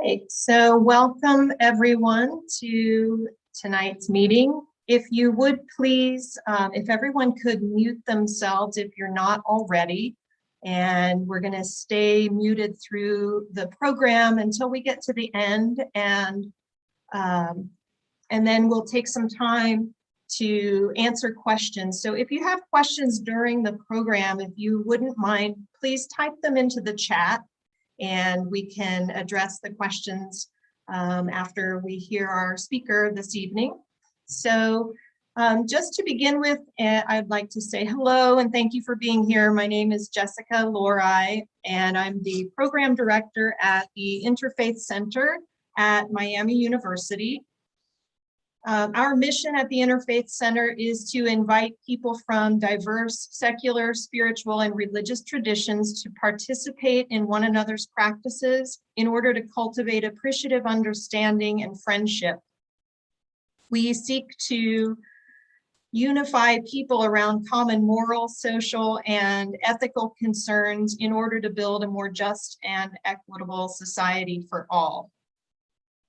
Okay, so welcome everyone to tonight's meeting. If you would please, if everyone could mute themselves if you're not already, and we're going to stay muted through the program until we get to the end, and then we'll take some time to answer questions. So if you have questions during the program, if you wouldn't mind, please type them into the chat and we can address the questions after we hear our speaker this evening. So just to begin with, I'd like to say hello and thank you for being here. My name is Jessica Lorai, and I'm the program director at the Interfaith Center at Miami University. Our mission at the Interfaith Center is to invite people from diverse secular, spiritual, and religious traditions to participate in one another's practices in order to cultivate appreciative understanding and friendship. We seek to unify people around common moral, social, and ethical concerns in order to build a more just and equitable society for all.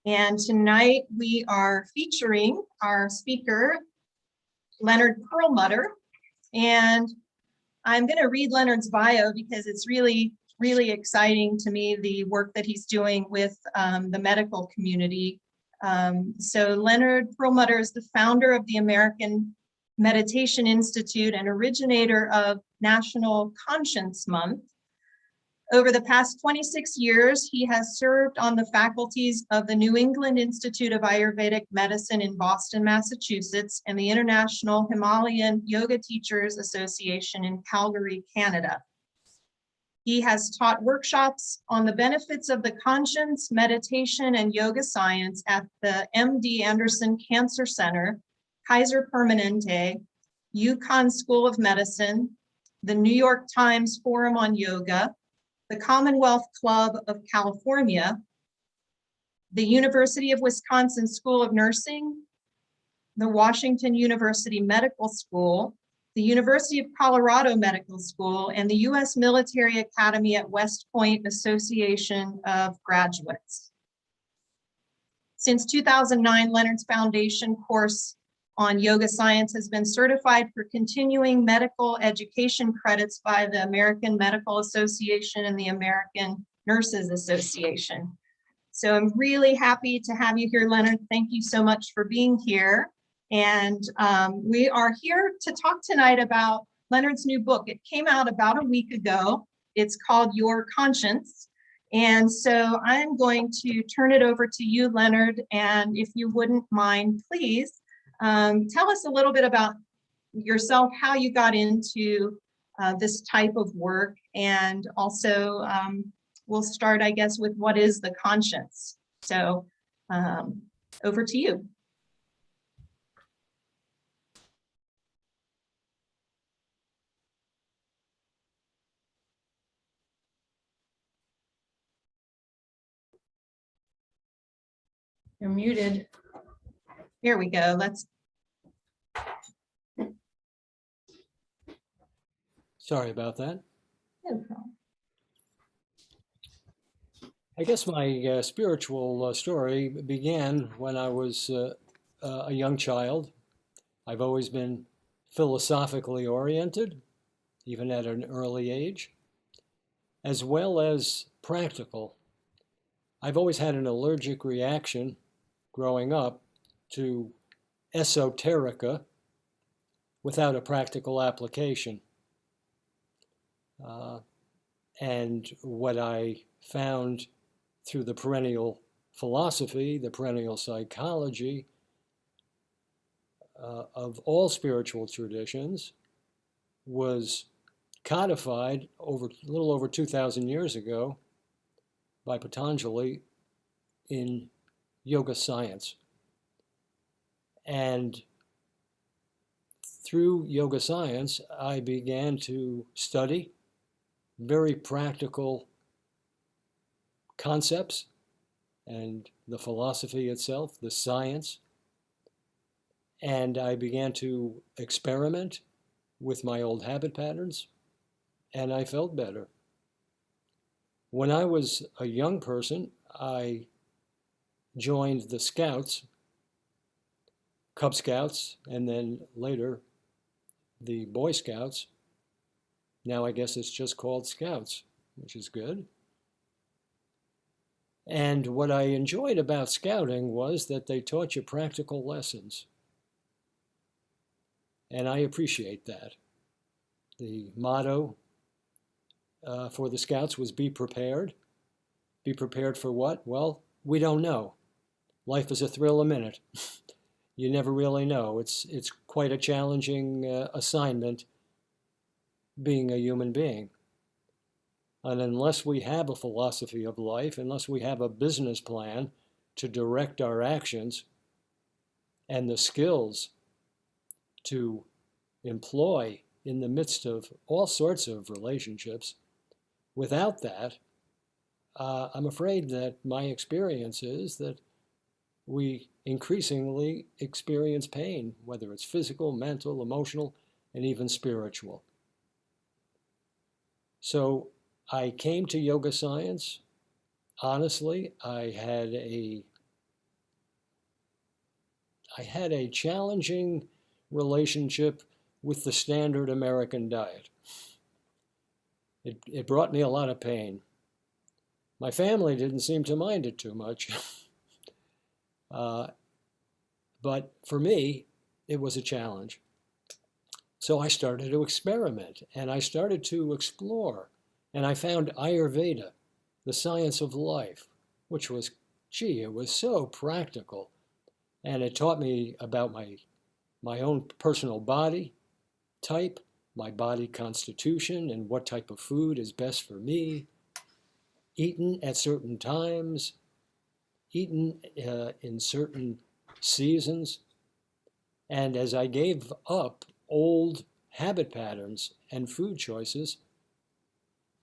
And tonight we are featuring our speaker, Leonard Perlmutter. And I'm going to read Leonard's bio because it's really, really exciting to me, the work that he's doing with the medical community. So Leonard Perlmutter is the founder of the American Meditation Institute and originator of National Conscience Month. Over the past 26 years, he has served on the faculties of the New England Institute of Ayurvedic Medicine in Boston, Massachusetts, and the International Himalayan Yoga Teachers Association in Calgary, Canada. He has taught workshops on the benefits of the conscience, meditation, and yoga science at the MD Anderson Cancer Center, Kaiser Permanente, UConn School of Medicine, the New York Times Forum on Yoga, the Commonwealth Club of California, the University of Wisconsin School of Nursing, the Washington University Medical School, the University of Colorado Medical School, and the U.S. Military Academy at West Point Association of Graduates. Since 2009, Leonard's foundation course on yoga science has been certified for continuing medical education credits by the American Medical Association and the American Nurses Association. So I'm really happy to have you here, Leonard. Thank you so much for being here. And we are here to talk tonight about Leonard's new book. It came out about a week ago. It's called Your Conscience. And so I'm going to turn it over to you, Leonard. And if you wouldn't mind, please, tell us a little bit about yourself, how you got into this type of work, and also we'll start, I guess, with what is the conscience. So over to you. You're muted. Here we go. Sorry about that. No problem. I guess my spiritual story began when I was a young child. I've always been philosophically oriented, even at an early age, as well as practical. I've always had an allergic reaction growing up to esoterica without a practical application. And what I found through the perennial philosophy, the perennial psychology of all spiritual traditions was codified a little over 2,000 years ago by Patanjali in yoga science. And through yoga science, I began to study very practical concepts and the philosophy itself, the science. And I began to experiment with my old habit patterns, and I felt better. When I was a young person, I joined the Scouts, Cub Scouts, and then later the Boy Scouts. Now I guess it's just called Scouts, which is good. And what I enjoyed about Scouting was that they taught you practical lessons. And I appreciate that. The motto for the Scouts was be prepared. Be prepared for what? Well, we don't know. Life is a thrill a minute. You never really know. It's quite a challenging assignment being a human being. And unless we have a philosophy of life, unless we have a business plan to direct our actions and the skills to employ in the midst of all sorts of relationships, without that, I'm afraid that my experience is that we increasingly experience pain, whether it's physical, mental, emotional, and even spiritual. So I came to yoga science. Honestly, I had a challenging relationship with the standard American diet. It brought me a lot of pain. My family didn't seem to mind it too much. But for me, it was a challenge. So I started to experiment and I started to explore. And I found Ayurveda, the science of life, which was, it was so practical. And it taught me about my own personal body type, my body constitution, and what type of food is best for me, eaten at certain times, eaten in certain seasons. And as I gave up old habit patterns and food choices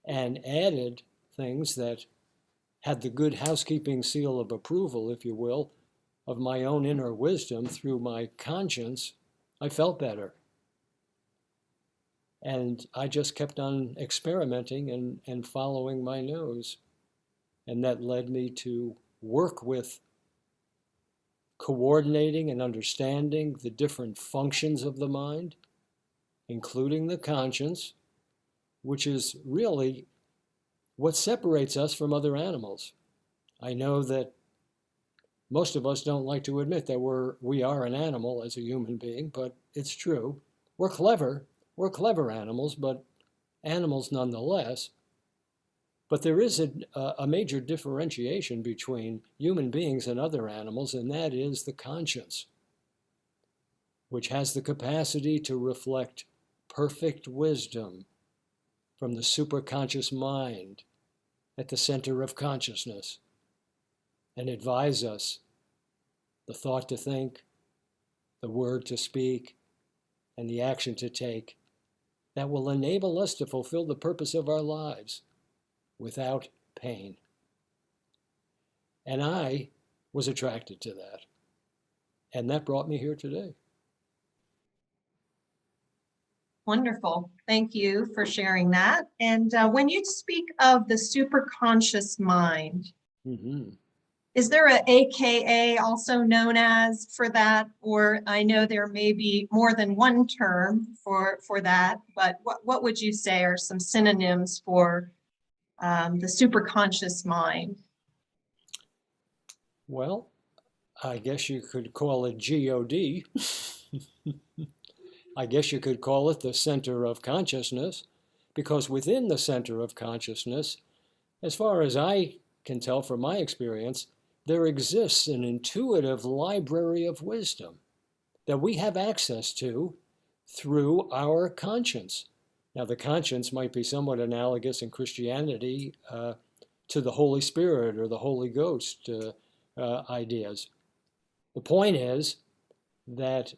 and added things that had the good housekeeping seal of approval, if you will, of my own inner wisdom through my conscience, I felt better. And I just kept on experimenting and following my nose. And that led me to work with coordinating and understanding the different functions of the mind, including the conscience, which is really what separates us from other animals. I know that most of us don't like to admit that we are an animal as a human being, but it's true. We're clever animals, but animals nonetheless. But there is a major differentiation between human beings and other animals, and that is the conscience, which has the capacity to reflect perfect wisdom from the superconscious mind at the center of consciousness and advise us the thought to think, the word to speak, and the action to take that will enable us to fulfill the purpose of our lives without pain. And I was attracted to that. And that brought me here today. Wonderful. Thank you for sharing that. And when you speak of the superconscious mind, is there a AKA also known as for that? Or I know there may be more than one term for that, but what would you say are some synonyms for the superconscious mind? Well, I guess you could call it GOD. I guess you could call it the center of consciousness, because within the center of consciousness, as far as I can tell from my experience, there exists an intuitive library of wisdom that we have access to through our conscience. Now, the conscience might be somewhat analogous in Christianity to the Holy Spirit or the Holy Ghost ideas. The point is that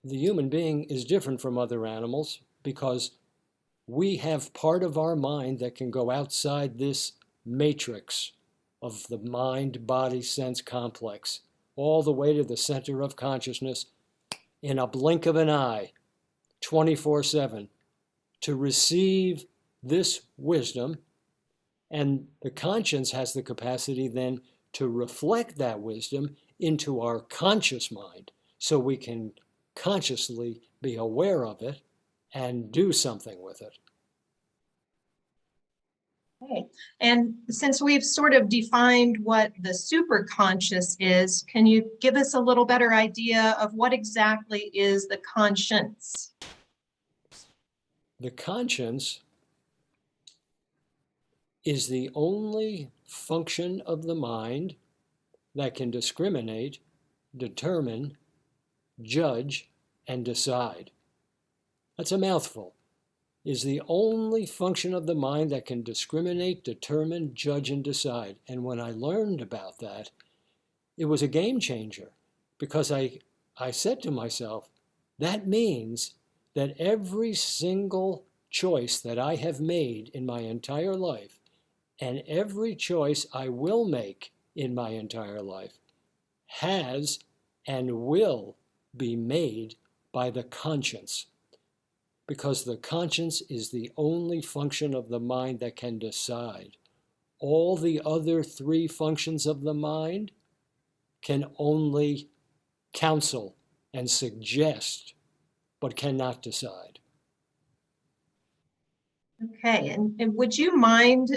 the human being is different from other animals because we have part of our mind that can go outside this matrix of the mind-body-sense complex, all the way to the center of consciousness in a blink of an eye, 24/7, to receive this wisdom. And the conscience has the capacity then to reflect that wisdom into our conscious mind so we can consciously be aware of it and do something with it. Okay. And since we've sort of defined what the superconscious is, can you give us a little better idea of what exactly is the conscience? The conscience is the only function of the mind that can discriminate, determine, judge, and decide. That's a mouthful. Is the only function of the mind that can discriminate, determine, judge, and decide. And when I learned about that, it was a game changer, because I said to myself, that means that every single choice that I have made in my entire life, and every choice I will make in my entire life, has and will be made by the conscience. Because the conscience is the only function of the mind that can decide. All the other three functions of the mind can only counsel and suggest, but cannot decide. Okay, and would you mind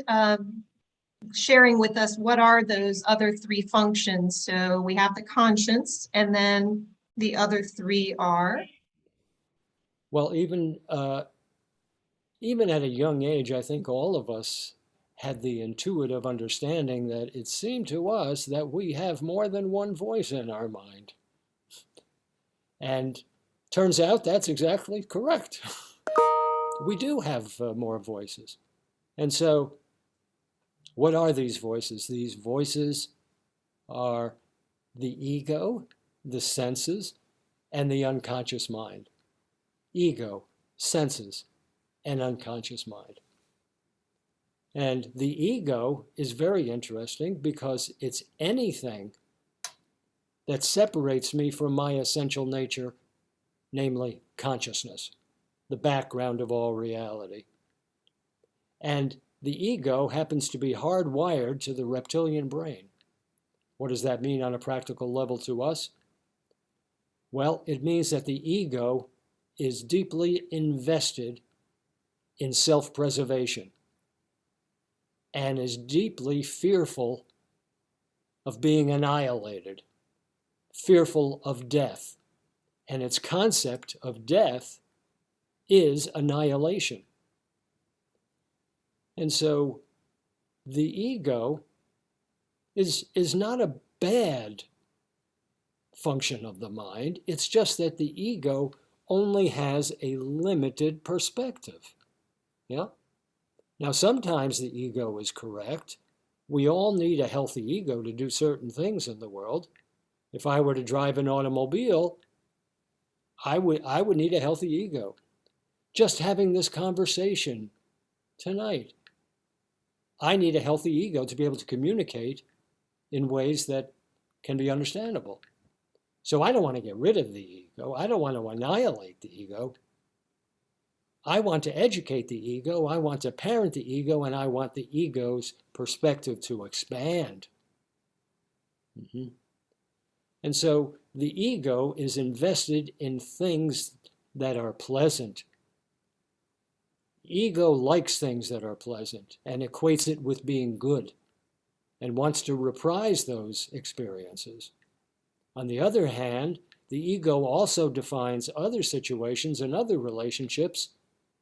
sharing with us what are those other three functions? So we have the conscience, and then the other three are? Well, even at a young age, I think all of us had the intuitive understanding that it seemed to us that we have more than one voice in our mind. And turns out that's exactly correct. We do have more voices. And so what are these voices? These voices are the ego, the senses, and the unconscious mind. Ego, senses, and unconscious mind. And the ego is very interesting because it's anything that separates me from my essential nature, namely consciousness, the background of all reality. And the ego happens to be hardwired to the reptilian brain. What does that mean on a practical level to us? Well, it means that the ego is deeply invested in self-preservation and is deeply fearful of being annihilated, fearful of death. And its concept of death is annihilation. And so the ego is not a bad function of the mind. It's just that the ego only has a limited perspective. Yeah? Now, sometimes the ego is correct. We all need a healthy ego to do certain things in the world. If I were to drive an automobile, I would need a healthy ego. Just having this conversation tonight, I need a healthy ego to be able to communicate in ways that can be understandable. So I don't want to get rid of the ego. I don't want to annihilate the ego. I want to educate the ego. I want to parent the ego, and I want the ego's perspective to expand. And so the ego is invested in things that are pleasant. Ego likes things that are pleasant and equates it with being good and wants to reprise those experiences. On the other hand, the ego also defines other situations and other relationships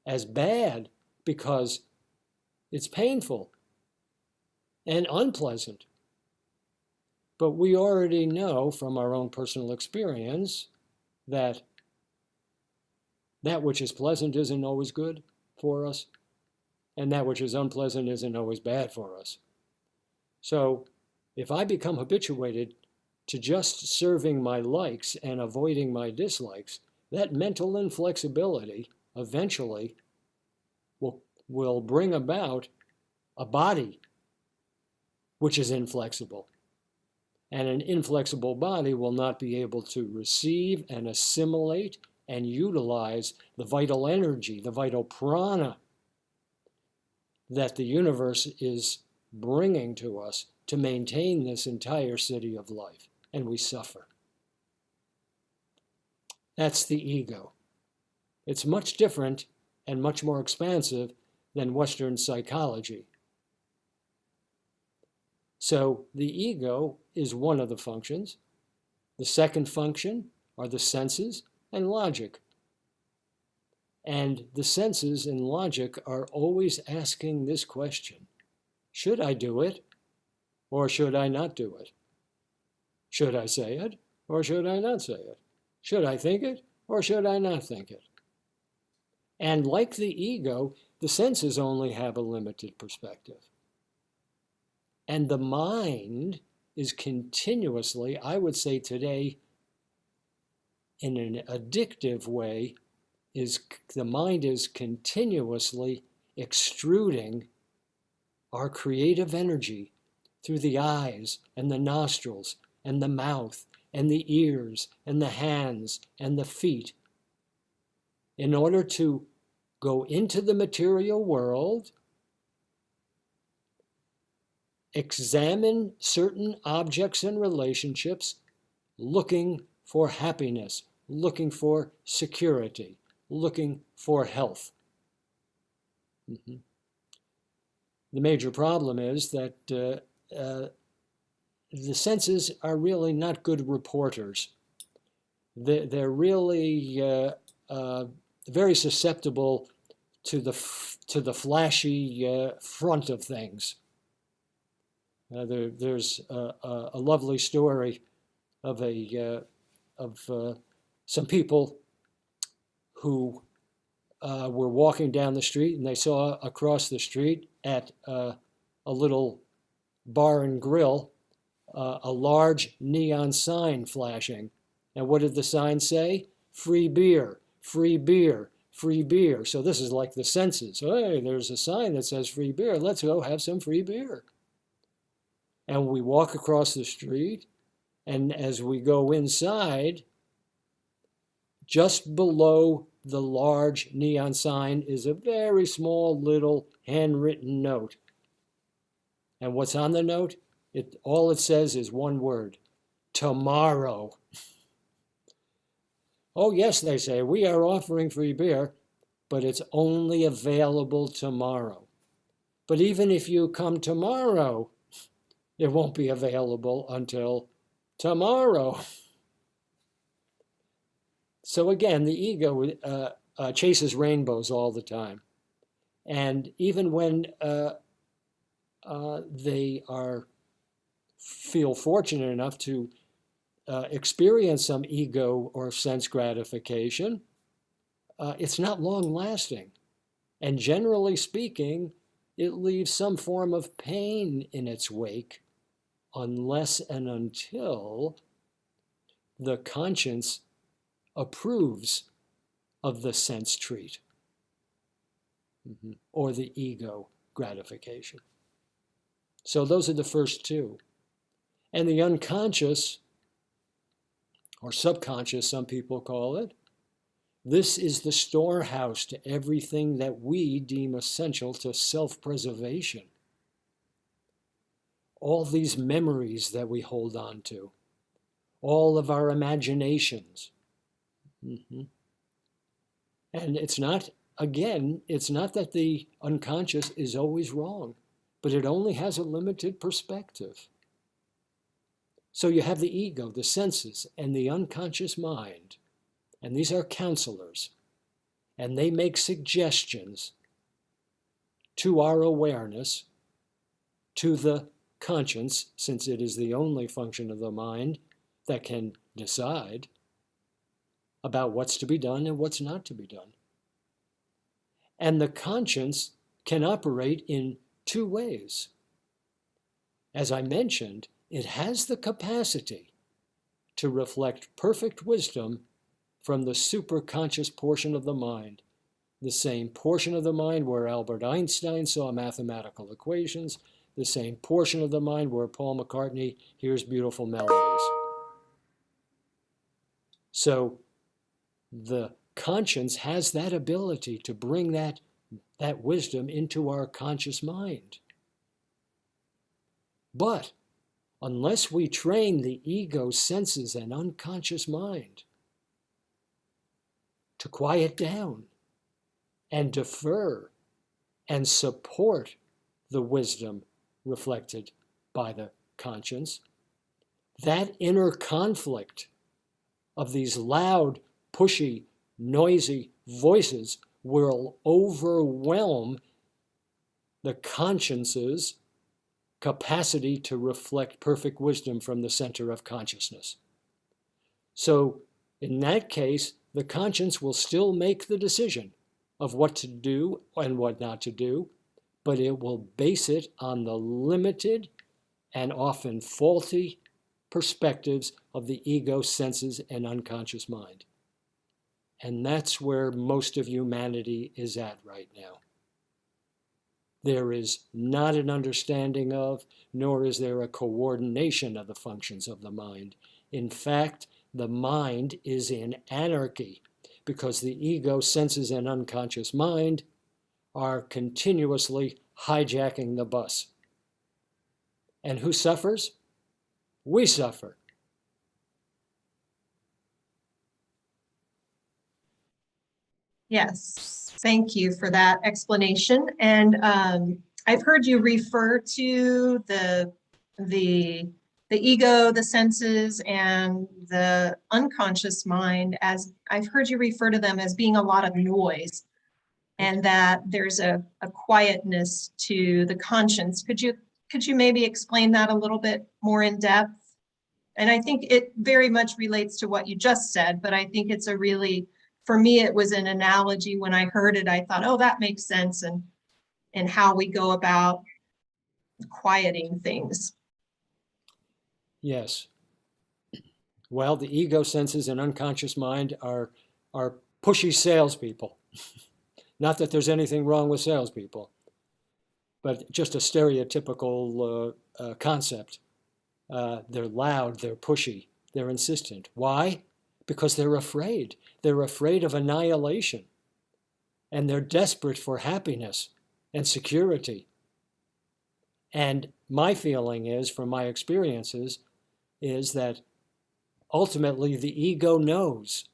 as bad because it's painful and unpleasant. But we already know from our own personal experience that that which is pleasant isn't always good for us, and that which is unpleasant isn't always bad for us. So if I become habituated to just serving my likes and avoiding my dislikes, that mental inflexibility eventually will bring about a body which is inflexible. And an inflexible body will not be able to receive and assimilate and utilize the vital energy, the vital prana that the universe is bringing to us to maintain this entire city of life, and we suffer. That's the ego. It's much different and much more expansive than Western psychology. So the ego is one of the functions. The second function are the senses and logic. And the senses and logic are always asking this question: should I do it or should I not do it? Should I say it or should I not say it? Should I think it or should I not think it? And like the ego, the senses only have a limited perspective. And the mind is continuously, I would say today, in an addictive way, the mind is continuously extruding our creative energy through the eyes and the nostrils and the mouth and the ears and the hands and the feet in order to go into the material world, examine certain objects and relationships, looking for happiness, looking for security, looking for health. Mm-hmm. The major problem is that the senses are really not good reporters. They're really very susceptible to the flashy front of things. There's a lovely story of some people who were walking down the street, and they saw across the street at a little bar and grill a large neon sign flashing. And what did the sign say? Free beer, free beer, free beer. So this is like the senses. Hey, there's a sign that says free beer. Let's go have some free beer. And we walk across the street, and as we go inside, just below the large neon sign is a very small little handwritten note. And what's on the note? All it says is one word: tomorrow. Oh yes, they say, we are offering free beer, but it's only available tomorrow. But even if you come tomorrow, it won't be available until tomorrow. So again, the ego chases rainbows all the time. And even when they feel fortunate enough to experience some ego or sense gratification, it's not long lasting. And generally speaking, it leaves some form of pain in its wake unless and until the conscience approves of the sense treat, or the ego gratification. So those are the first two. And the unconscious, or subconscious, some people call it, this is the storehouse to everything that we deem essential to self-preservation. All these memories that we hold on to, all of our imaginations. And it's not, again, it's not that the unconscious is always wrong, but it only has a limited perspective. So you have the ego, the senses, and the unconscious mind. And these are counselors. And they make suggestions to our awareness, to the conscience, since it is the only function of the mind that can decide about what's to be done and what's not to be done. And the conscience can operate in two ways. As I mentioned, it has the capacity to reflect perfect wisdom from the superconscious portion of the mind, the same portion of the mind where Albert Einstein saw mathematical equations, the same portion of the mind where Paul McCartney hears beautiful melodies. So the conscience has that ability to bring that wisdom into our conscious mind. But unless we train the ego, senses, and unconscious mind to quiet down and defer and support the wisdom reflected by the conscience, that inner conflict of these loud, pushy, noisy voices will overwhelm the conscience's capacity to reflect perfect wisdom from the center of consciousness. So in that case, the conscience will still make the decision of what to do and what not to do, but it will base it on the limited and often faulty perspectives of the ego, senses, and unconscious mind. And that's where most of humanity is at right now. There is not an understanding of, nor is there a coordination of the functions of the mind. In fact, the mind is in anarchy because the ego, senses, and unconscious mind are continuously hijacking the bus. And who suffers? We suffer. Yes, thank you for that explanation. And I've heard you refer to the ego, the senses, and the unconscious mind as, I've heard you refer to them as being a lot of noise, and that there's a quietness to the conscience. Could you maybe explain that a little bit more in depth? And I think it very much relates to what you just said, but I think it's a really, for me, it was an analogy. When I heard it, I thought, oh, that makes sense, and how we go about quieting things. Yes. Well, the ego, senses, and unconscious mind are pushy salespeople. Not that there's anything wrong with salespeople, but just a stereotypical concept. They're loud, they're pushy, they're insistent. Why? Because they're afraid. They're afraid of annihilation. And they're desperate for happiness and security. And my feeling is, from my experiences, is that ultimately the ego knows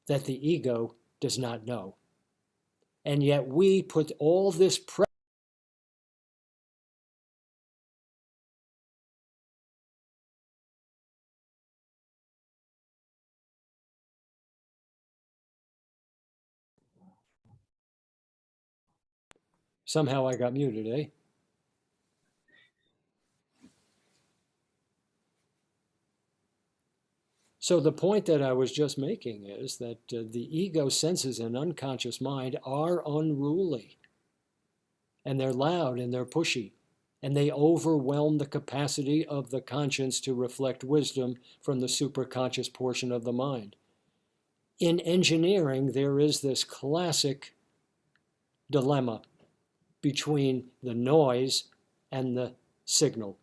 that the ego does not know. And yet we put all this pressure. Somehow I got muted, eh? So the point that I was just making is that the ego, senses, and unconscious mind are unruly. And they're loud and they're pushy. And they overwhelm the capacity of the conscience to reflect wisdom from the superconscious portion of the mind. In engineering, there is this classic dilemma between the noise and the signal.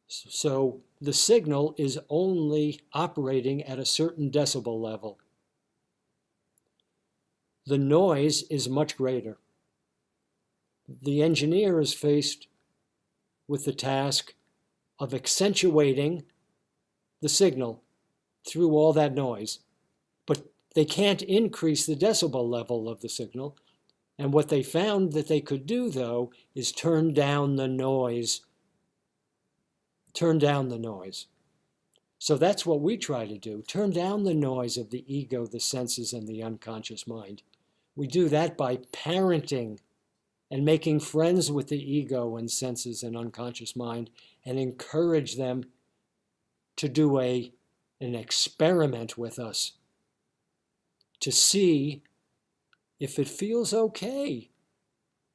So the signal is only operating at a certain decibel level. The noise is much greater. The engineer is faced with the task of accentuating the signal through all that noise, but they can't increase the decibel level of the signal. And what they found that they could do, though, is turn down the noise. Turn down the noise. So that's what we try to do, turn down the noise of the ego, the senses, and the unconscious mind. We do that by parenting and making friends with the ego and senses and unconscious mind, and encourage them to do an experiment with us to see if it feels okay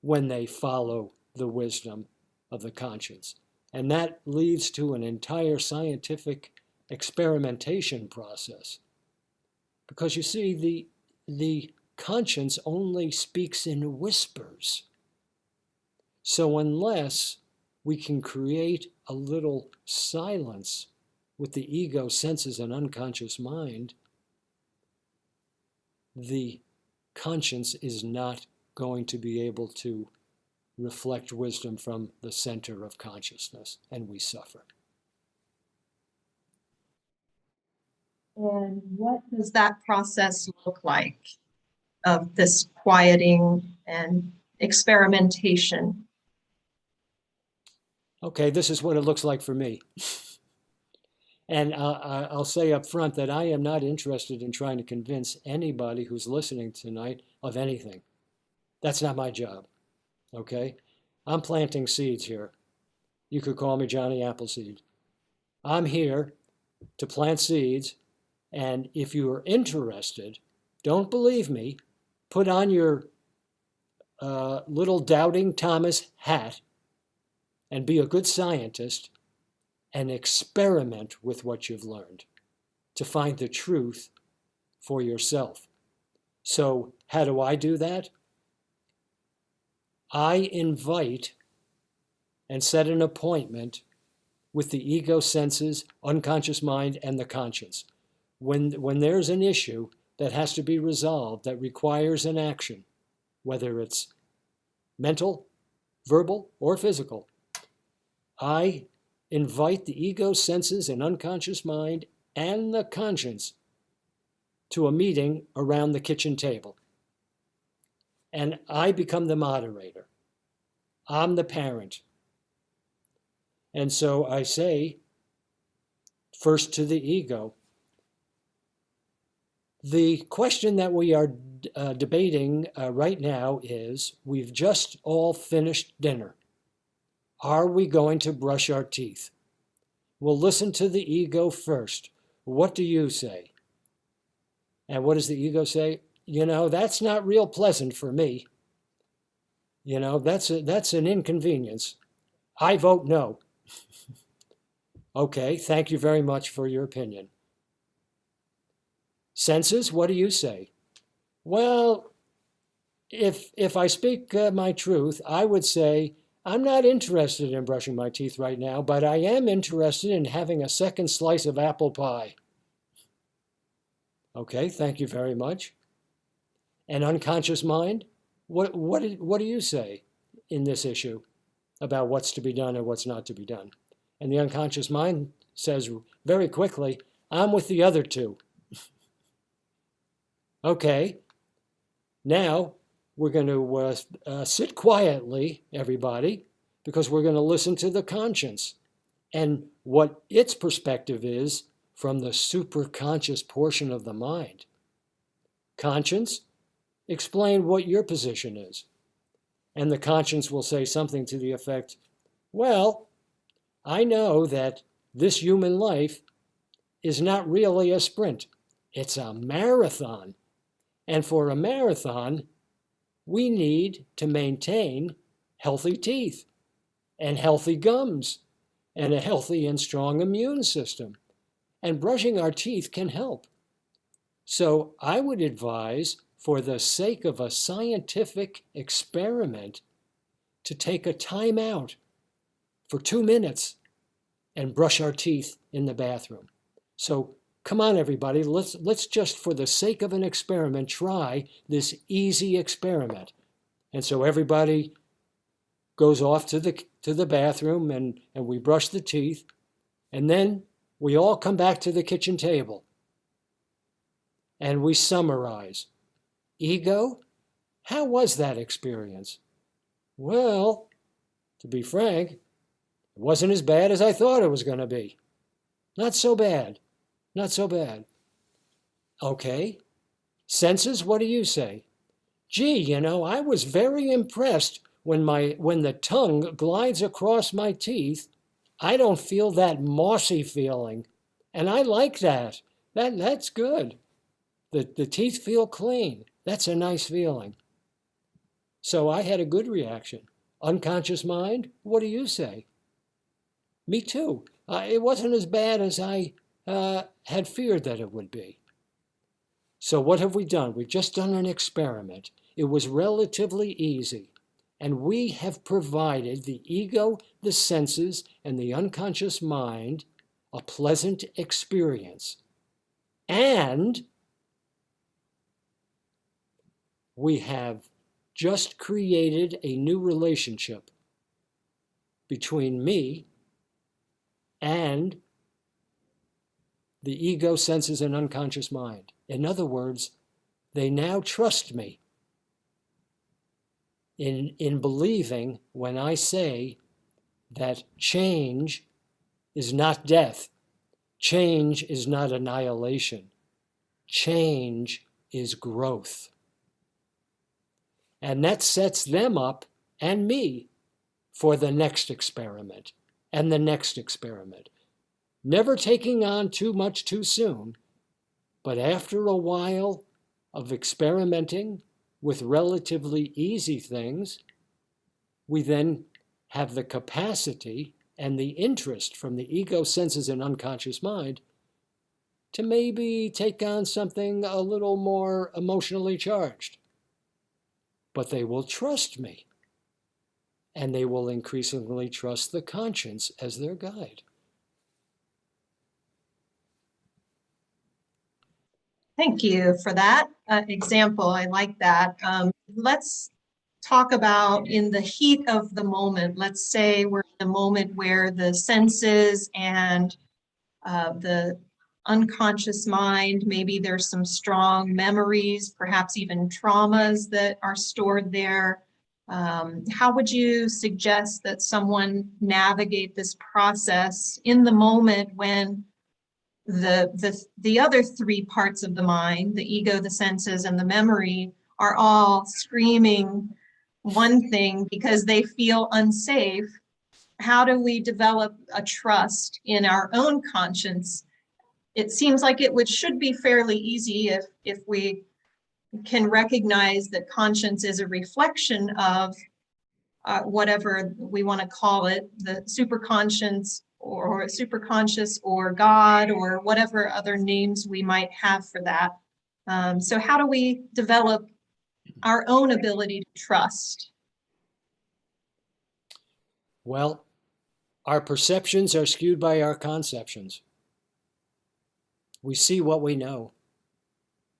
when they follow the wisdom of the conscience. And that leads to an entire scientific experimentation process. Because you see, the conscience only speaks in whispers. So unless we can create a little silence with the ego, senses, and unconscious mind, the conscience is not going to be able to reflect wisdom from the center of consciousness, and we suffer. And what does that process look like of this quieting and experimentation? Okay, this is what it looks like for me. And I'll say up front that I am not interested in trying to convince anybody who's listening tonight of anything. That's not my job, okay? I'm planting seeds here. You could call me Johnny Appleseed. I'm here to plant seeds, and if you are interested, don't believe me, put on your little doubting Thomas hat and be a good scientist and experiment with what you've learned to find the truth for yourself. So how do I do that? I invite and set an appointment with the ego senses, unconscious mind, and the conscience. When there's an issue that has to be resolved that requires an action, whether it's mental, verbal, or physical, I invite the ego senses and unconscious mind and the conscience to a meeting around the kitchen table. And I become the moderator. I'm the parent. And so I say, first to the ego, the question that we are debating right now is, we've just all finished dinner. Are we going to brush our teeth? We'll listen to the ego first. What do you say? And what does the ego say? You know, that's not real pleasant for me. You know, that's an inconvenience. I vote no. Okay, thank you very much for your opinion. Senses, what do you say? Well, if I speak my truth, I would say, I'm not interested in brushing my teeth right now, but I am interested in having a second slice of apple pie. Okay, thank you very much. And unconscious mind, what do you say in this issue about what's to be done and what's not to be done? And the unconscious mind says very quickly, I'm with the other two. Okay, now we're going to sit quietly, everybody, because we're going to listen to the conscience and what its perspective is from the superconscious portion of the mind. Conscience, explain what your position is. And the conscience will say something to the effect, well, I know that this human life is not really a sprint. It's a marathon. And for a marathon, we need to maintain healthy teeth and healthy gums and a healthy and strong immune system. And brushing our teeth can help. So I would advise, for the sake of a scientific experiment, to take a time out for 2 minutes and brush our teeth in the bathroom. So come on, everybody, let's just, for the sake of an experiment, try this easy experiment. And so everybody goes off to the bathroom and we brush the teeth, and then we all come back to the kitchen table and we summarize. Ego, how was that experience? Well, to be frank, it wasn't as bad as I thought it was going to be. Not so bad. Not so bad. Okay. Senses, what do you say? Gee, you know, I was very impressed when the tongue glides across my teeth. I don't feel that mossy feeling. And I like that. That's good. The teeth feel clean. That's a nice feeling. So I had a good reaction. Unconscious mind, what do you say? Me too. It wasn't as bad as I had feared that it would be. So what have we done? We've just done an experiment. It was relatively easy. And we have provided the ego, the senses, and the unconscious mind a pleasant experience. And we have just created a new relationship between me and the ego, senses, and unconscious mind. In other words, they now trust me in believing when I say that change is not death, change is not annihilation, change is growth. And that sets them up and me for the next experiment and the next experiment. Never taking on too much too soon, but after a while of experimenting with relatively easy things, we then have the capacity and the interest from the ego, senses, and unconscious mind to maybe take on something a little more emotionally charged. But they will trust me, and they will increasingly trust the conscience as their guide. Thank you for that example. I like that. Let's talk about in the heat of the moment. Let's say we're in a moment where the senses and the unconscious mind, maybe there's some strong memories, perhaps even traumas that are stored there. How would you suggest that someone navigate this process in the moment when the other three parts of the mind, the ego, the senses, and the memory, are all screaming one thing because they feel unsafe? How do we develop a trust in our own conscience? It seems like should be fairly easy if we can recognize that conscience is a reflection of whatever we want to call it, the superconscious or God or whatever other names we might have for that. So how do we develop our own ability to trust? Well, our perceptions are skewed by our conceptions. We see what we know,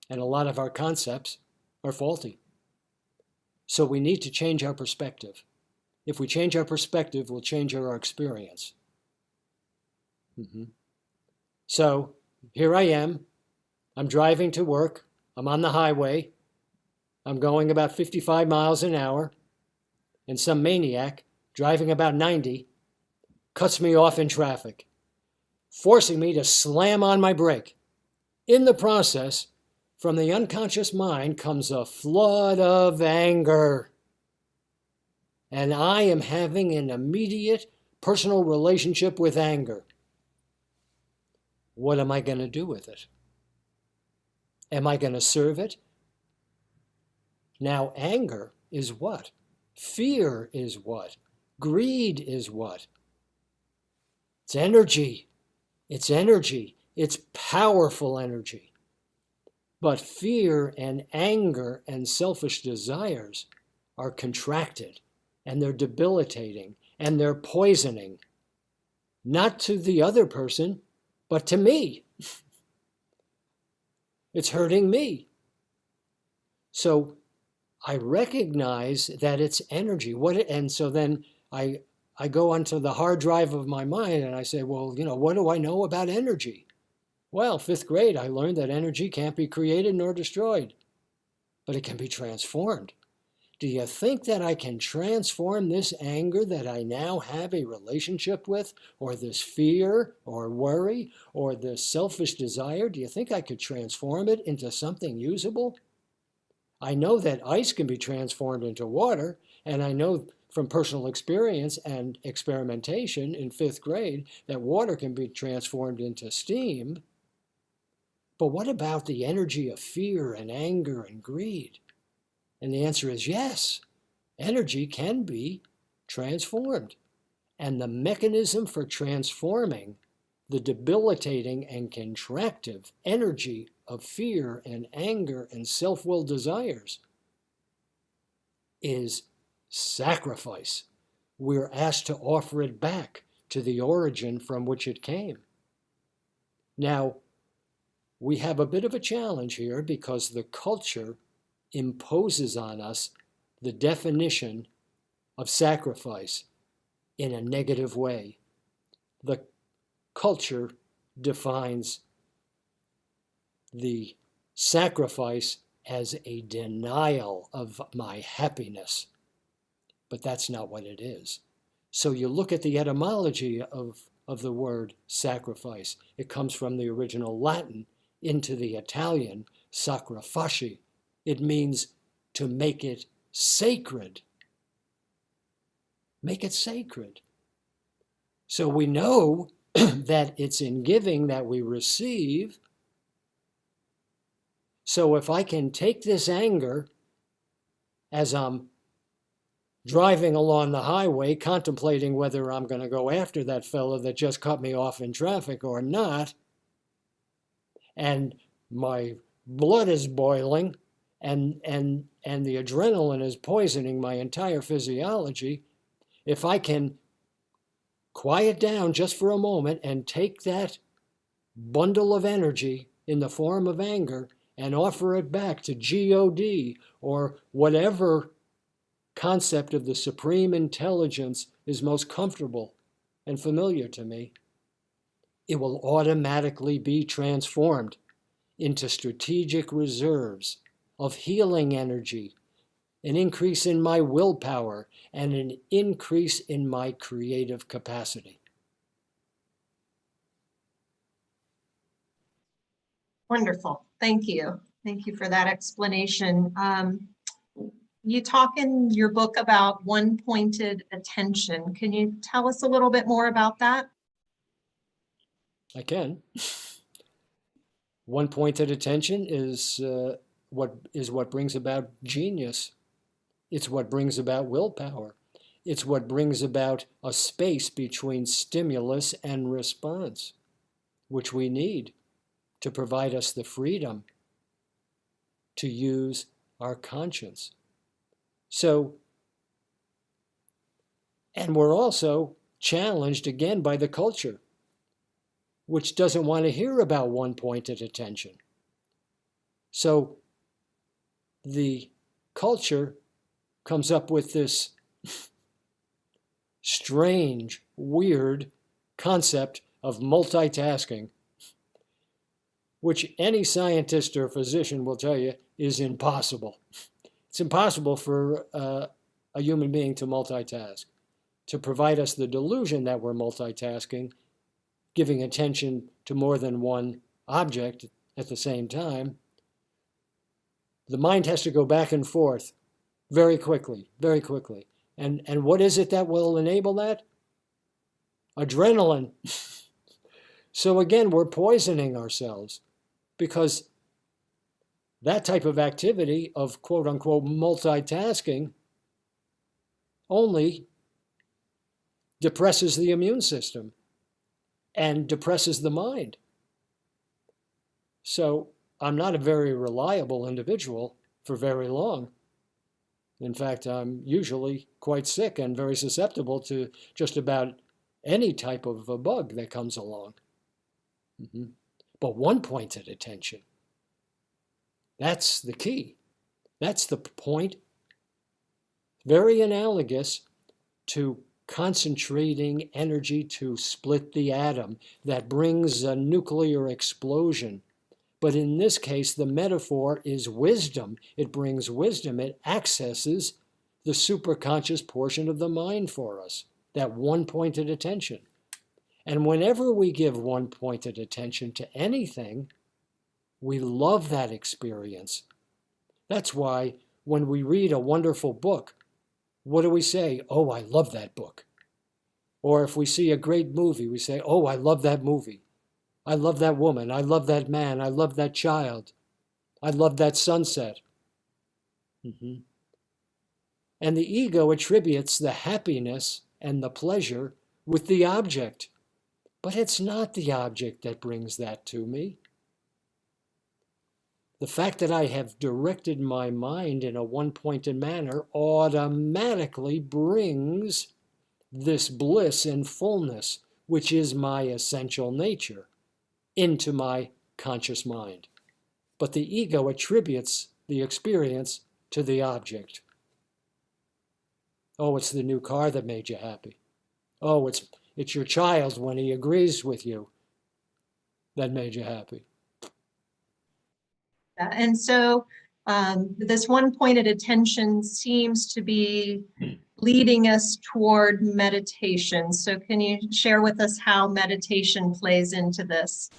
and a lot of our concepts are faulty. So we need to change our perspective. If we change our perspective, we'll change our experience. So here I am. I'm driving to work. I'm on the highway. I'm going about 55 miles an hour, and some maniac driving about 90 cuts me off in traffic, forcing me to slam on my brake. In the process, from the unconscious mind comes a flood of anger. And I am having an immediate personal relationship with anger. What am I going to do with it? Am I going to serve it? Now, anger is what? Fear is what? Greed is what? It's energy. It's energy. It's powerful energy. But fear and anger and selfish desires are contracted, and they're debilitating, and they're poisoning, not to the other person, but to me. It's hurting me. So I recognize that it's energy. And so then I go onto the hard drive of my mind and I say, well, what do I know about energy? Well, 5th grade, I learned that energy can't be created nor destroyed, but it can be transformed. Do you think that I can transform this anger that I now have a relationship with, or this fear or worry or this selfish desire? Do you think I could transform it into something usable? I know that ice can be transformed into water, and I know from personal experience and experimentation in 5th grade that water can be transformed into steam. But what about the energy of fear and anger and greed? And the answer is yes, energy can be transformed. And the mechanism for transforming the debilitating and contractive energy of fear and anger and self-will desires is sacrifice. We're asked to offer it back to the origin from which it came. Now, we have a bit of a challenge here because the culture imposes on us the definition of sacrifice in a negative way. The culture defines the sacrifice as a denial of my happiness, but that's not what it is. So you look at the etymology of the word sacrifice. It comes from the original Latin into the Italian, sacrifici. It means to make it sacred. Make it sacred. So we know that it's in giving that we receive. So if I can take this anger as I'm driving along the highway, contemplating whether I'm going to go after that fellow that just cut me off in traffic or not, and my blood is boiling, and the adrenaline is poisoning my entire physiology, if I can quiet down just for a moment and take that bundle of energy in the form of anger and offer it back to God or whatever concept of the supreme intelligence is most comfortable and familiar to me, it will automatically be transformed into strategic reserves of healing energy, an increase in my willpower, and an increase in my creative capacity. Wonderful. Thank you. Thank you for that explanation. You talk in your book about one-pointed attention. Can you tell us a little bit more about that? I can. One-pointed attention is what brings about genius. It's what brings about willpower. It's what brings about a space between stimulus and response, which we need to provide us the freedom to use our conscience. So, and we're also challenged again by the culture, which doesn't want to hear about one-pointed attention. So the culture comes up with this strange, weird concept of multitasking, which any scientist or physician will tell you is impossible. It's impossible for a human being to multitask. To provide us the delusion that we're multitasking, giving attention to more than one object at the same time, the mind has to go back and forth very quickly, very quickly. And what is it that will enable that? Adrenaline. So again, we're poisoning ourselves because that type of activity of quote unquote multitasking only depresses the immune system and depresses the mind. So I'm not a very reliable individual for very long. In fact, I'm usually quite sick and very susceptible to just about any type of a bug that comes along. But one-pointed attention, that's the key. That's the point. Very analogous to concentrating energy to split the atom that brings a nuclear explosion. But in this case, the metaphor is wisdom. It brings wisdom. It accesses the superconscious portion of the mind for us, that one-pointed attention. And whenever we give one-pointed attention to anything, we love that experience. That's why when we read a wonderful book, what do we say? Oh, I love that book. Or if we see a great movie, we say, oh, I love that movie. I love that woman. I love that man. I love that child. I love that sunset. And the ego attributes the happiness and the pleasure with the object. But it's not the object that brings that to me. The fact that I have directed my mind in a one-pointed manner automatically brings this bliss and fullness, which is my essential nature, into my conscious mind. But the ego attributes the experience to the object. Oh, it's the new car that made you happy. Oh, it's your child when he agrees with you that made you happy. And so this one-pointed attention seems to be leading us toward meditation. So can you share with us how meditation plays into this?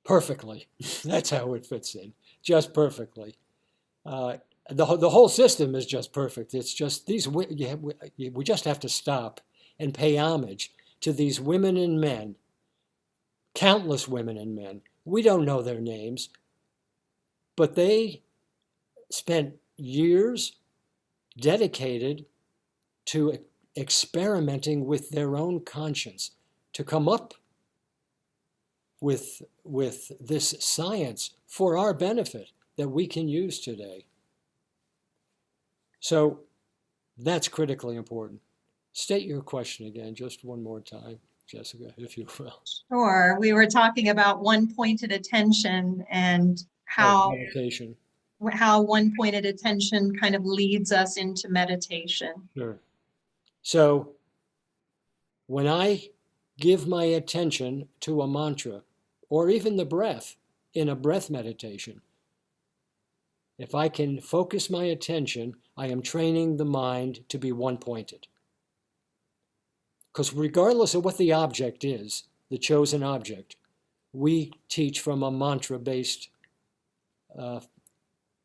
Perfectly. That's how it fits in, just perfectly. The whole system is just perfect. It's just we just have to stop and pay homage to these women and men, countless women and men. We don't know their names, but they spent years dedicated to experimenting with their own conscience to come up with this science for our benefit that we can use today. So that's critically important. State your question again just one more time, Jessica, if you will. Sure. We were talking about one-pointed attention and Meditation. how one-pointed attention kind of leads us into meditation. Sure. So when I give my attention to a mantra or even the breath in a breath meditation, if I can focus my attention, I am training the mind to be one-pointed. Because regardless of what the object is, the chosen object, we teach from a mantra-based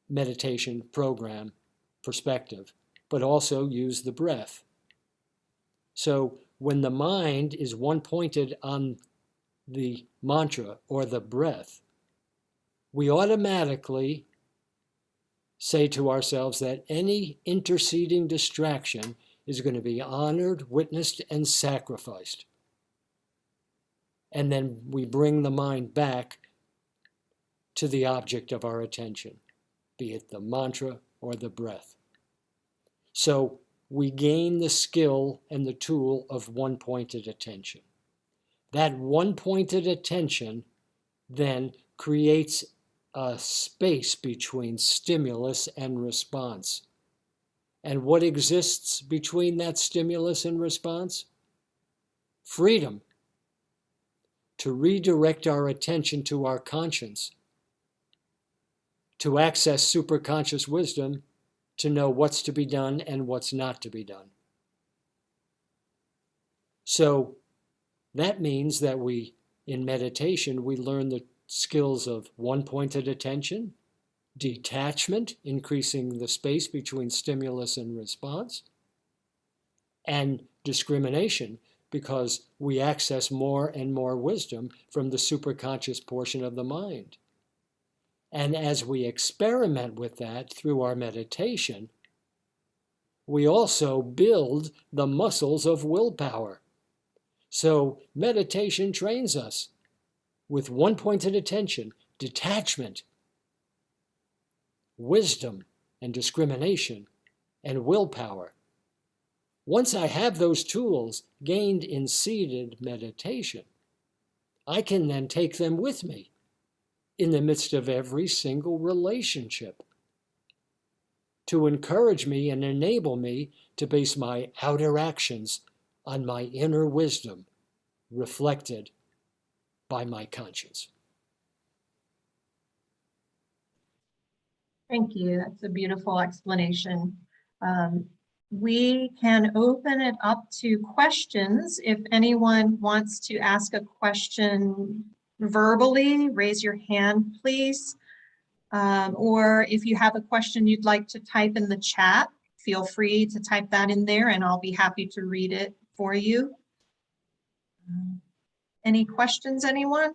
meditation program perspective, but also use the breath. So when the mind is one-pointed on the mantra or the breath, we automatically say to ourselves that any interceding distraction is going to be honored, witnessed, and sacrificed. And then we bring the mind back to the object of our attention, be it the mantra or the breath. So we gain the skill and the tool of one-pointed attention. That one-pointed attention then creates a space between stimulus and response. And what exists between that stimulus and response? Freedom to redirect our attention to our conscience, to access superconscious wisdom, to know what's to be done and what's not to be done. So that means that in meditation, we learn the skills of one-pointed attention, detachment, increasing the space between stimulus and response, and discrimination, because we access more and more wisdom from the superconscious portion of the mind. And as we experiment with that through our meditation, we also build the muscles of willpower. So meditation trains us with one-pointed attention, detachment, wisdom, and discrimination, and willpower. Once I have those tools gained in seated meditation, I can then take them with me in the midst of every single relationship to encourage me and enable me to base my outer actions on my inner wisdom reflected by my conscience. Thank you. That's a beautiful explanation. We can open it up to questions. If anyone wants to ask a question verbally, raise your hand, please. Or if you have a question you'd like to type in the chat, feel free to type that in there and I'll be happy to read it for you. Any questions, anyone?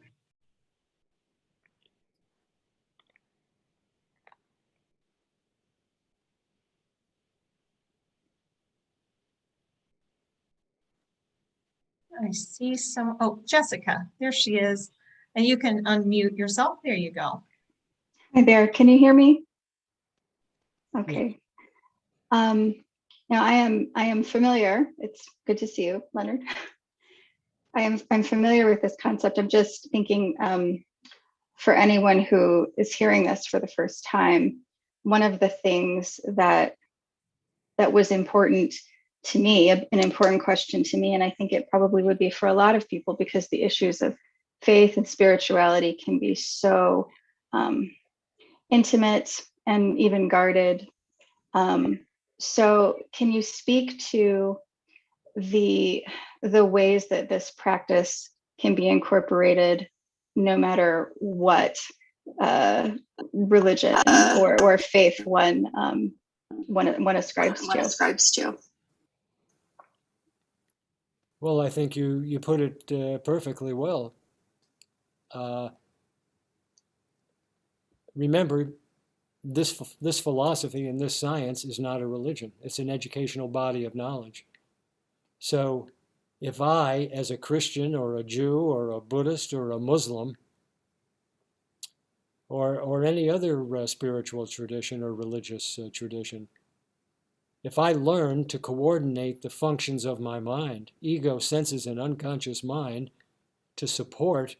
I see some, oh, Jessica, there she is. And you can unmute yourself. There you go. Hi there, can you hear me? Okay. Now I am familiar. It's good to see you, Leonard. I'm familiar with this concept. I'm just thinking for anyone who is hearing this for the first time, one of the things that was important to me, an important question to me, and I think it probably would be for a lot of people, because the issues of faith and spirituality can be so intimate and even guarded. So can you speak to the ways that this practice can be incorporated no matter what religion or faith one ascribes to? Well, I think you put it perfectly well. Remember, this philosophy and this science is not a religion. It's an educational body of knowledge. So if I, as a Christian or a Jew or a Buddhist or a Muslim, or any other spiritual tradition or religious tradition, if I learn to coordinate the functions of my mind, ego, senses, and unconscious mind, to support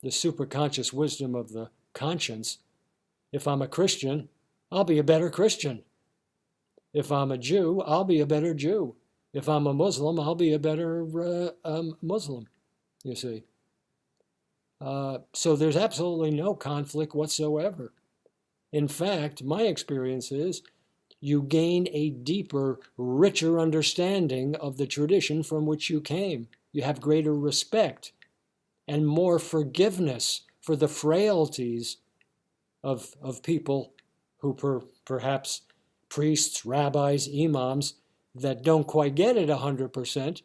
the superconscious wisdom of the conscience, if I'm a Christian, I'll be a better Christian. If I'm a Jew, I'll be a better Jew. If I'm a Muslim, I'll be a better Muslim, you see. So there's absolutely no conflict whatsoever. In fact, my experience is you gain a deeper, richer understanding of the tradition from which you came. You have greater respect and more forgiveness for the frailties of people who perhaps priests, rabbis, imams that don't quite get it 100%.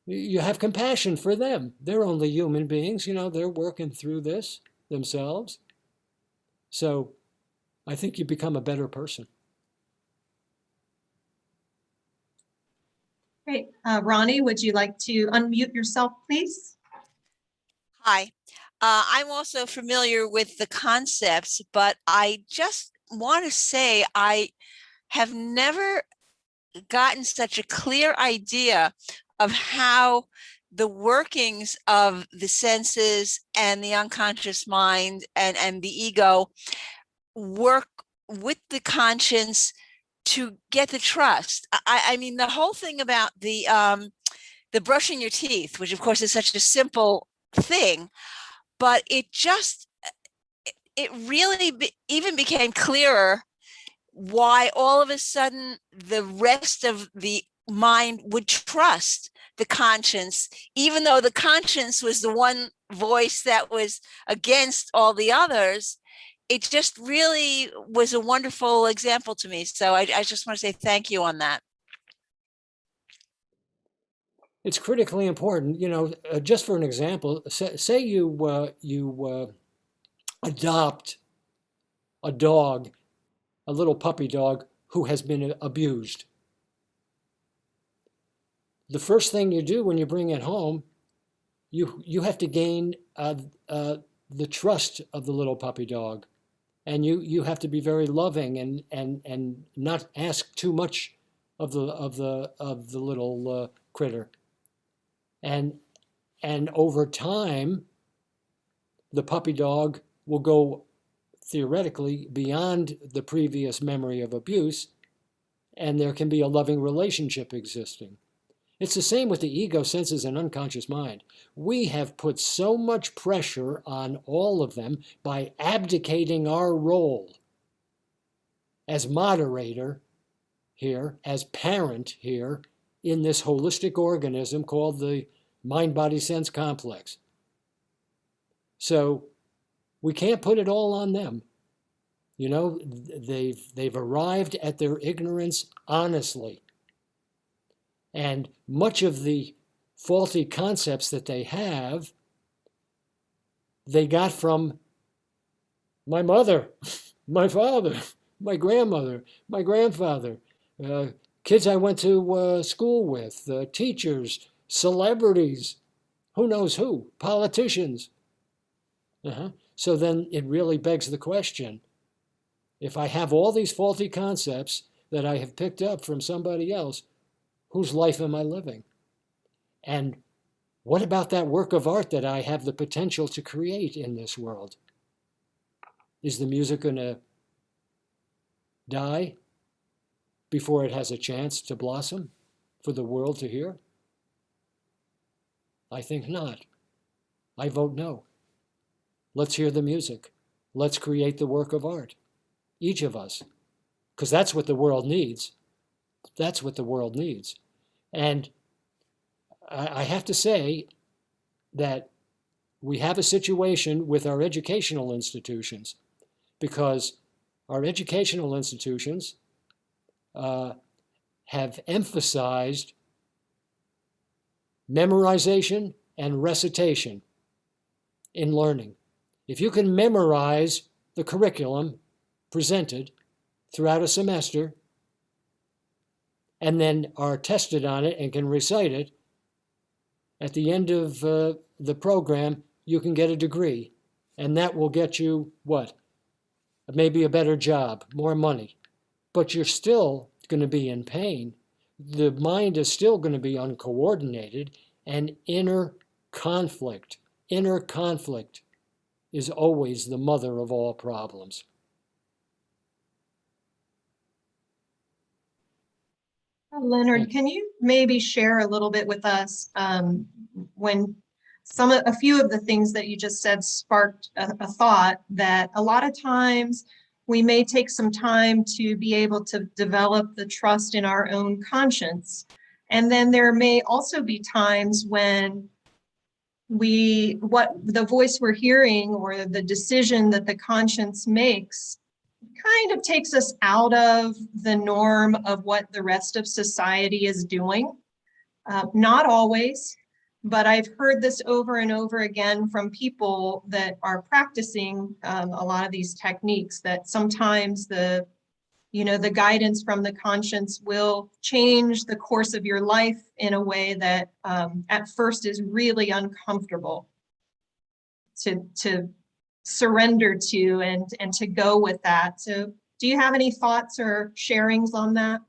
You have compassion for them. They're only human beings, they're working through this themselves. So I think you become a better person. Great. Ronnie, would you like to unmute yourself, please? Hi. I'm also familiar with the concepts, but I just want to say I have never gotten such a clear idea of how the workings of the senses and the unconscious mind and the ego work with the conscience to get the trust. I mean, the whole thing about the brushing your teeth, which of course is such a simple thing, but it really even became clearer why all of a sudden the rest of the mind would trust the conscience, even though the conscience was the one voice that was against all the others. It just really was a wonderful example to me. So I just want to say thank you on that. It's critically important, just for an example, say you adopt a dog, a little puppy dog who has been abused. The first thing you do when you bring it home, you have to gain the trust of the little puppy dog, and you have to be very loving and not ask too much of the little critter. And over time, the puppy dog will go theoretically beyond the previous memory of abuse, and there can be a loving relationship existing. It's the same with the ego, senses, and unconscious mind. We have put so much pressure on all of them by abdicating our role as moderator here, as parent here, in this holistic organism called the mind-body-sense complex. So we can't put it all on them. They've arrived at their ignorance honestly. And much of the faulty concepts that they have, they got from my mother, my father, my grandmother, my grandfather, kids I went to school with, teachers, celebrities, who knows who, politicians. So then it really begs the question, if I have all these faulty concepts that I have picked up from somebody else, whose life am I living? And what about that work of art that I have the potential to create in this world? Is the music going to die before it has a chance to blossom for the world to hear? I think not. I vote no. Let's hear the music. Let's create the work of art, each of us, because that's what the world needs. That's what the world needs. And I have to say that we have a situation with our educational institutions, because our educational institutions have emphasized memorization and recitation in learning. If you can memorize the curriculum presented throughout a semester and then are tested on it and can recite it, at the end of the program, you can get a degree. And that will get you what? Maybe a better job, more money. But you're still going to be in pain. The mind is still going to be uncoordinated, and inner conflict is always the mother of all problems. Leonard, can you maybe share a little bit with us when a few of the things that you just said sparked a thought that a lot of times we may take some time to be able to develop the trust in our own conscience. And then there may also be times when what the voice we're hearing or the decision that the conscience makes kind of takes us out of the norm of what the rest of society is doing. Not always, but I've heard this over and over again from people that are practicing a lot of these techniques, that sometimes the guidance from the conscience will change the course of your life in a way that at first is really uncomfortable to surrender to and to go with that. So do you have any thoughts or sharings on that?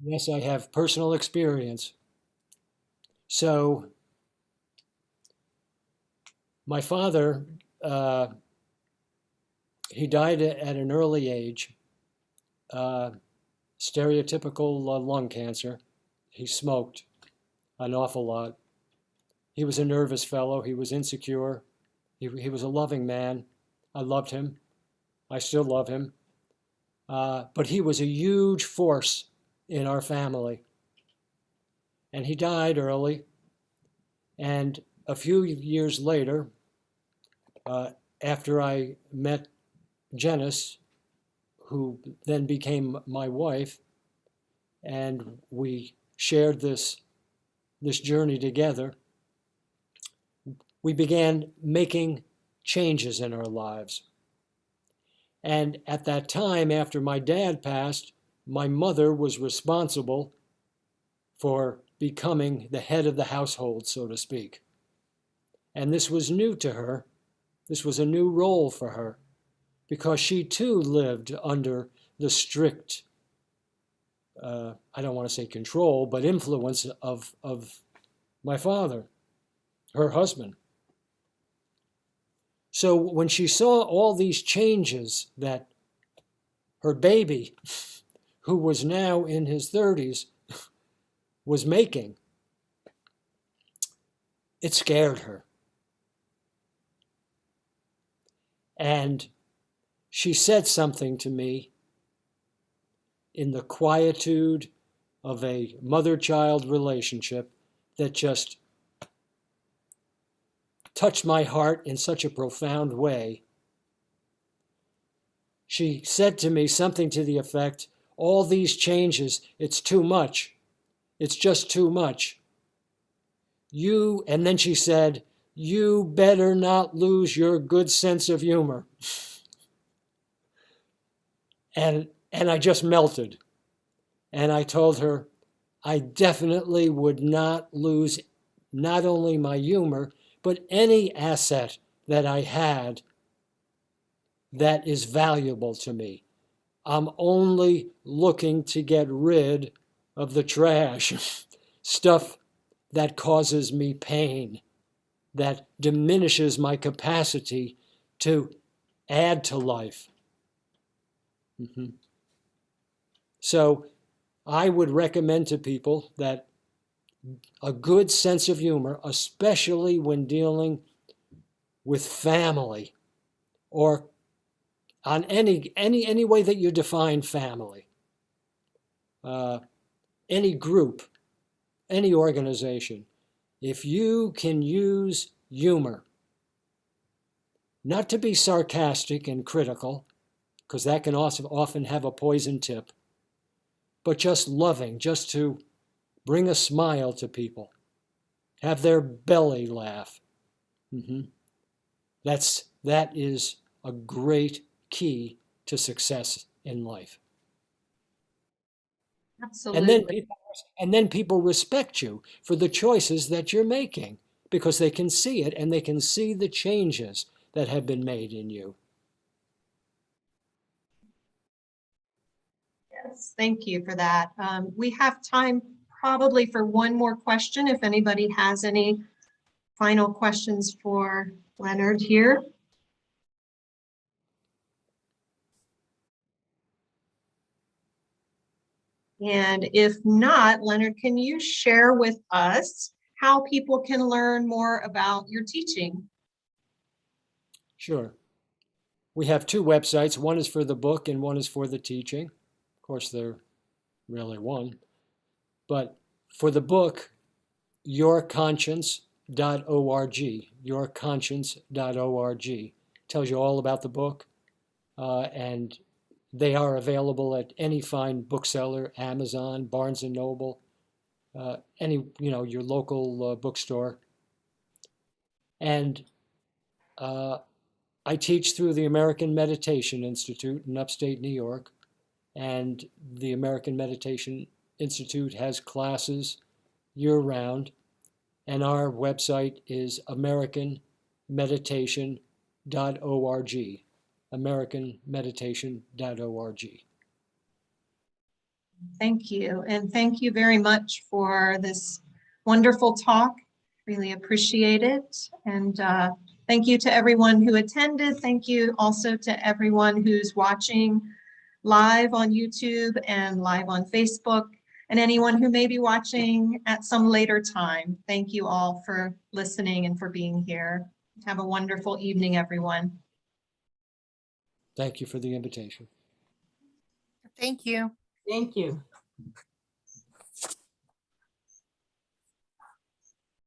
Yes, I have personal experience. So my father, he died at an early age, stereotypical lung cancer. He smoked an awful lot. He was a nervous fellow. He was insecure. He was a loving man. I loved him. I still love him. But he was a huge force in our family. And he died early. And a few years later, after I met Janice, who then became my wife, and we shared this journey together, we began making changes in our lives. And at that time, after my dad passed, my mother was responsible for becoming the head of the household, so to speak. And this was new to her. This was a new role for her, because she too lived under the strict, I don't want to say control, but influence of my father, her husband. So when she saw all these changes that her baby, who was now in his 30s, was making, it scared her. And she said something to me in the quietude of a mother-child relationship that just touched my heart in such a profound way. She said to me something to the effect, all these changes, it's too much. It's just too much. And then she said, you better not lose your good sense of humor. And I just melted. And I told her, I definitely would not lose not only my humor, but any asset that I had that is valuable to me. I'm only looking to get rid of the trash, stuff that causes me pain, that diminishes my capacity to add to life. So I would recommend to people that a good sense of humor, especially when dealing with family or on any way that you define family, any group, any organization, if you can use humor, not to be sarcastic and critical, because that can also often have a poison tip, but just loving, just to bring a smile to people, have their belly laugh. That is a great key to success in life. Absolutely. And then people respect you for the choices that you're making because they can see it and they can see the changes that have been made in you. Yes, thank you for that. We have time probably for one more question if anybody has any final questions for Leonard here. And if not, Leonard, can you share with us how people can learn more about your teaching? Sure. We have two websites. One is for the book and one is for the teaching. Of course, they're really one. But for the book, yourconscience.org, yourconscience.org tells you all about the book. And they are available at any fine bookseller, Amazon, Barnes and Noble, your local bookstore. And I teach through the American Meditation Institute in upstate New York. And the American Meditation Institute has classes year-round. And our website is americanmeditation.org, americanmeditation.org. Thank you. And thank you very much for this wonderful talk. Really appreciate it. And thank you to everyone who attended. Thank you also to everyone who's watching live on YouTube and live on Facebook, and anyone who may be watching at some later time. Thank you all for listening and for being here. Have a wonderful evening, everyone. Thank you for the invitation. Thank you. Thank you.